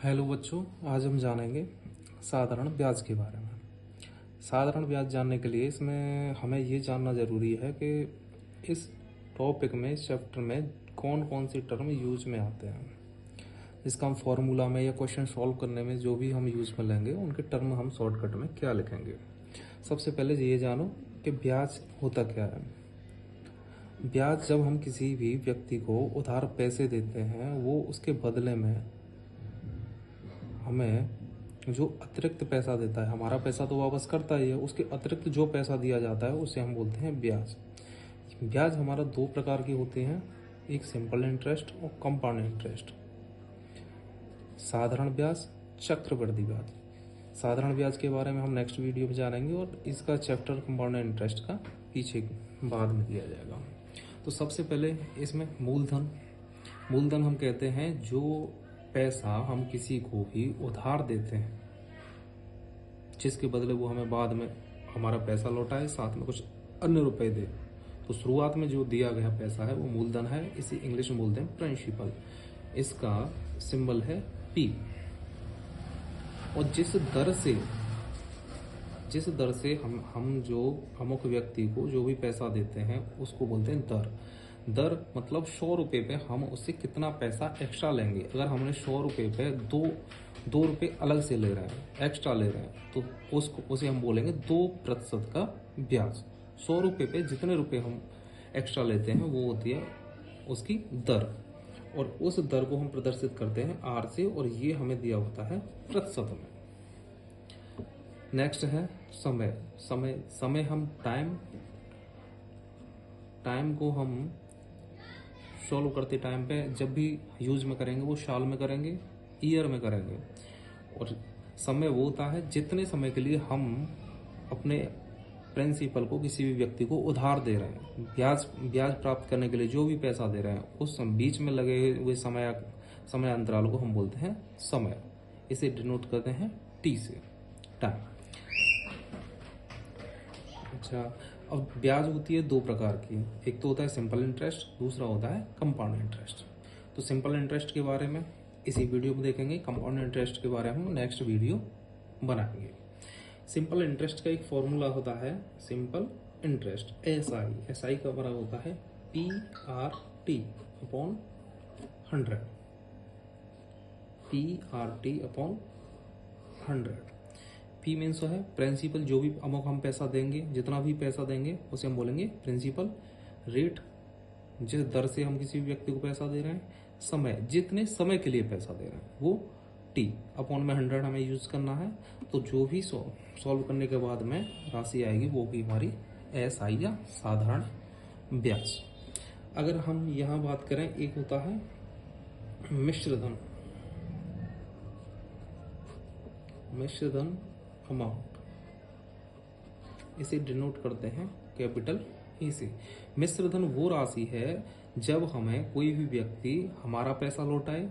Hello बच्चों, आज हम जानेंगे साधारण ब्याज के बारे में। साधारण ब्याज जानने के लिए इसमें हमें ये जानना ज़रूरी है कि इस टॉपिक में, इस चैप्टर में कौन कौन सी टर्म यूज में आते हैं। इसका हम फॉर्मूला में या क्वेश्चन सॉल्व करने में जो भी हम यूज में लेंगे उनके टर्म हम शॉर्टकट में क्या लिखेंगे। सबसे पहले ये जानो कि ब्याज होता क्या है। ब्याज जब हम किसी भी व्यक्ति को उधार पैसे देते हैं, वो उसके बदले में हमें जो अतिरिक्त पैसा देता है, हमारा पैसा तो वापस करता ही है, उसके अतिरिक्त जो पैसा दिया जाता है उसे हम बोलते हैं ब्याज। ब्याज हमारा दो प्रकार के होते हैं, एक सिंपल इंटरेस्ट और कंपाउंड इंटरेस्ट। साधारण ब्याज, चक्रवृद्धि ब्याज। साधारण ब्याज के बारे में हम नेक्स्ट वीडियो में जानेंगे और इसका चैप्टर कंपाउंड इंटरेस्ट का पीछे बाद में दिया जाएगा। तो सबसे पहले इसमें मूलधन हम कहते हैं जो पैसा हम किसी को भी उधार देते हैं, जिसके बदले वो हमें बाद में हमारा पैसा लौटाए, साथ में कुछ अन्य रुपए दे। तो शुरुआत में जो दिया गया पैसा है वो मूलधन है। इसे इंग्लिश में बोलते हैं प्रिंसिपल। इसका सिंबल है P। और जिस दर से हम जो अमुक व्यक्ति को जो भी पैसा देते हैं उसको बोलते हैं दर मतलब 100 रुपये पे हम उससे कितना पैसा एक्स्ट्रा लेंगे। अगर हमने 100 रुपये पे दो रुपये अलग से ले रहे हैं, एक्स्ट्रा ले रहे हैं, तो उसे हम बोलेंगे 2% का ब्याज। 100 रुपये पे जितने रुपये हम एक्स्ट्रा लेते हैं वो होती है उसकी दर, और उस दर को हम प्रदर्शित करते हैं R से, और ये हमें दिया होता है प्रतिशत में। नेक्स्ट है समय हम टाइम को हम सॉल्व करते टाइम पे जब भी यूज में करेंगे वो साल में करेंगे, ईयर में करेंगे। और समय वो होता है जितने समय के लिए हम अपने प्रिंसिपल को, किसी भी व्यक्ति को उधार दे रहे हैं, ब्याज प्राप्त करने के लिए जो भी पैसा दे रहे हैं, उस बीच में लगे हुए समय अंतराल को हम बोलते हैं समय। इसे डिनोट करते हैं T से, टाइम। अच्छा, अब ब्याज होती है दो प्रकार की, एक तो होता है सिंपल इंटरेस्ट, दूसरा होता है कंपाउंड इंटरेस्ट। तो सिंपल इंटरेस्ट के बारे में इसी वीडियो में देखेंगे, कंपाउंड इंटरेस्ट के बारे में हम नेक्स्ट वीडियो बनाएंगे। सिंपल इंटरेस्ट का एक फॉर्मूला होता है सिंपल इंटरेस्ट, SI का बराबर होता है PRT upon 100। PRT upon 100। P means है प्रिंसिपल, जो भी अमुक हम पैसा देंगे, जितना भी पैसा देंगे उसे हम बोलेंगे प्रिंसिपल रेट, जिस दर से हम किसी व्यक्ति को पैसा दे रहे हैं। समय, जितने समय के लिए पैसा दे रहे हैं वो T अपॉन में 100 हमें यूज करना है। तो जो भी सॉल्व करने के बाद में राशि आएगी वो भी हमारी SI या साधारण ब्याज। अगर हम यहाँ बात करें, एक होता है मिश्रधन अमाउंट, इसे डिनोट करते हैं कैपिटल E से। मिश्रधन वो राशि है जब हमें कोई भी व्यक्ति हमारा पैसा लौटाए,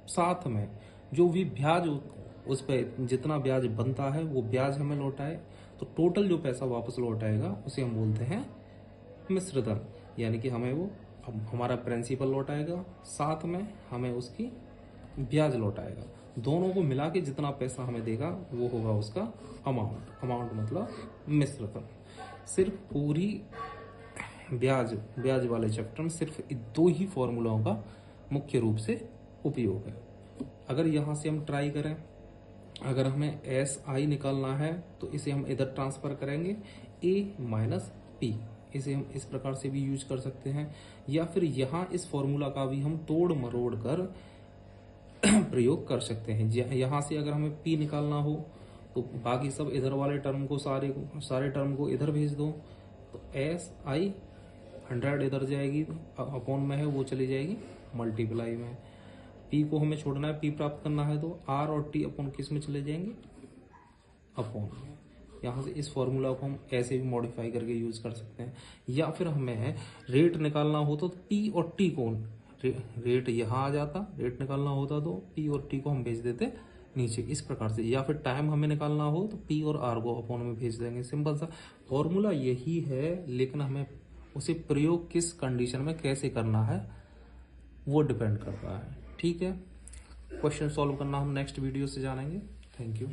साथ में जो भी ब्याज उस पर जितना ब्याज बनता है वो ब्याज हमें लौटाए, तो टोटल जो पैसा वापस लौटाएगा उसे हम बोलते हैं मिश्रधन। यानी कि हमें वो हमारा प्रिंसिपल लौटाएगा, साथ में हमें उसकी ब्याज लौटाएगा। दोनों को मिला के जितना पैसा हमें देगा वो होगा उसका अमाउंट मतलब मिश्रधन। सिर्फ पूरी ब्याज वाले चैप्टर में सिर्फ दो ही फॉर्मूलाओं का मुख्य रूप से उपयोग है। अगर यहाँ से हम ट्राई करें, अगर हमें SI निकालना है तो इसे हम इधर ट्रांसफर करेंगे A - P। इसे हम इस प्रकार से भी यूज कर सकते हैं, या फिर यहाँ इस फॉर्मूला का भी हम तोड़ मरोड़ कर प्रयोग कर सकते हैं। यहाँ से अगर हमें P निकालना हो तो बाकी सब इधर वाले टर्म को, सारे टर्म को इधर भेज दो, तो SI 100 इधर जाएगी, अपॉन में है वो चली जाएगी मल्टीप्लाई में। P को हमें छोड़ना है, P प्राप्त करना है, तो R और T अपॉन किस में चले जाएंगे, अपॉन में। यहाँ से इस फॉर्मूला को हम ऐसे भी मॉडिफाई करके यूज कर सकते हैं। या फिर हमें रेट निकालना हो तो P और T को, रेट यहाँ आ जाता, रेट निकालना होता तो P और T को हम भेज देते नीचे, इस प्रकार से। या फिर टाइम हमें निकालना हो तो P और R को अपॉन में भेज देंगे। सिंपल सा फॉर्मूला यही है, लेकिन हमें उसे प्रयोग किस कंडीशन में कैसे करना है वो डिपेंड करता है। ठीक है, क्वेश्चन सॉल्व करना हम नेक्स्ट वीडियो से जानेंगे। Thank you.